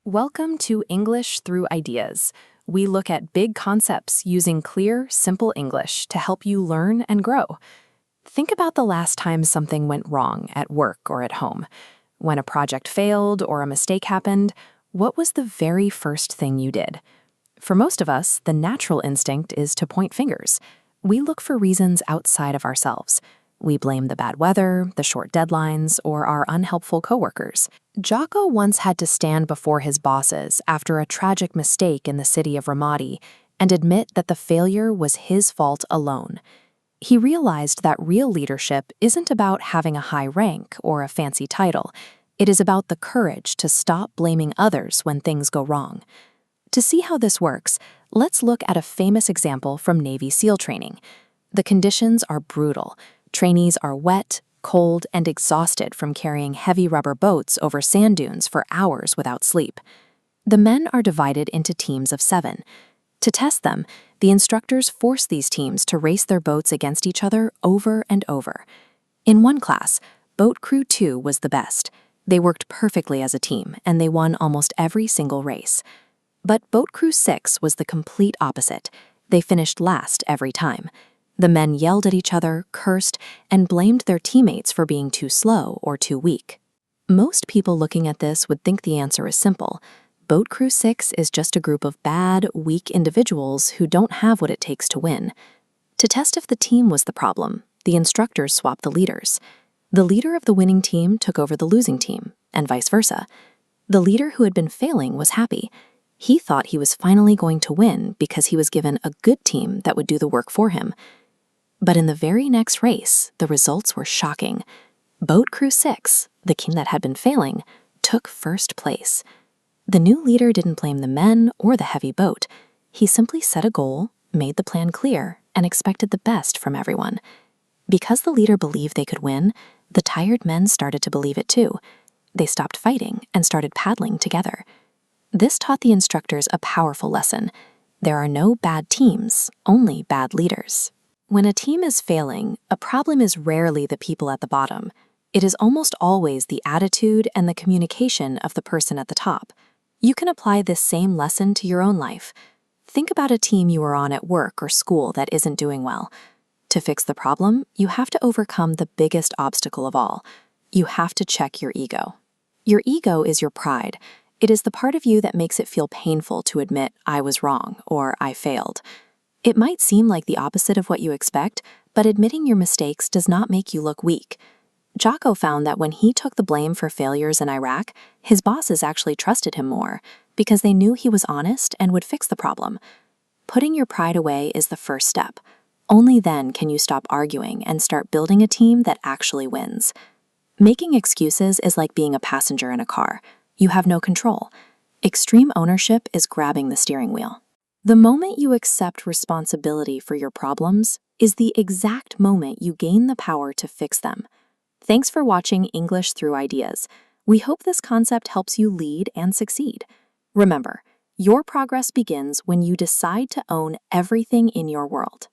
Welcome to English Through Ideas. We look at big concepts using clear, simple English to help you learn and grow. Think about the last time something went wrong at work or at home. When a project failed or a mistake happened, what was the very first thing you did? For most of us, the natural instinct is to point fingers. We look for reasons outside of ourselves. We blame the bad weather, the short deadlines, or our unhelpful coworkers. Jocko once had to stand before his bosses after a tragic mistake in the city of Ramadi and admit that the failure was his fault alone. He realized that real leadership isn't about having a high rank or a fancy title. It is about the courage to stop blaming others when things go wrong. To see how this works, let's look at a famous example from Navy SEAL training. The conditions are brutal. Trainees are wet, cold, and exhausted from carrying heavy rubber boats over sand dunes for hours without sleep. The men are divided into teams of 7. To test them, the instructors force these teams to race their boats against each other over and over. In one class, Boat Crew 2 was the best. They worked perfectly as a team, and they won almost every single race. But Boat Crew 6 was the complete opposite. They finished last every time. The men yelled at each other, cursed, and blamed their teammates for being too slow or too weak. Most people looking at this would think the answer is simple. Boat Crew 6 is just a group of bad, weak individuals who don't have what it takes to win. To test if the team was the problem, the instructors swapped the leaders. The leader of the winning team took over the losing team, and vice versa. The leader who had been failing was happy. He thought he was finally going to win because he was given a good team that would do the work for him. But in the very next race, the results were shocking. Boat Crew 6, the team that had been failing, took first place. The new leader didn't blame the men or the heavy boat. He simply set a goal, made the plan clear, and expected the best from everyone. Because the leader believed they could win, the tired men started to believe it too. They stopped fighting and started paddling together. This taught the instructors a powerful lesson. There are no bad teams, only bad leaders. When a team is failing, a problem is rarely the people at the bottom. It is almost always the attitude and the communication of the person at the top. You can apply this same lesson to your own life. Think about a team you are on at work or school that isn't doing well. To fix the problem, you have to overcome the biggest obstacle of all. You have to check your ego. Your ego is your pride. It is the part of you that makes it feel painful to admit, "I was wrong," or "I failed." It might seem like the opposite of what you expect, but admitting your mistakes does not make you look weak. Jocko found that when he took the blame for failures in Iraq, his bosses actually trusted him more because they knew he was honest and would fix the problem. Putting your pride away is the first step. Only then can you stop arguing and start building a team that actually wins. Making excuses is like being a passenger in a car. You have no control. Extreme ownership is grabbing the steering wheel. The moment you accept responsibility for your problems is the exact moment you gain the power to fix them. Thanks for watching English Through Ideas. We hope this concept helps you lead and succeed. Remember, your progress begins when you decide to own everything in your world.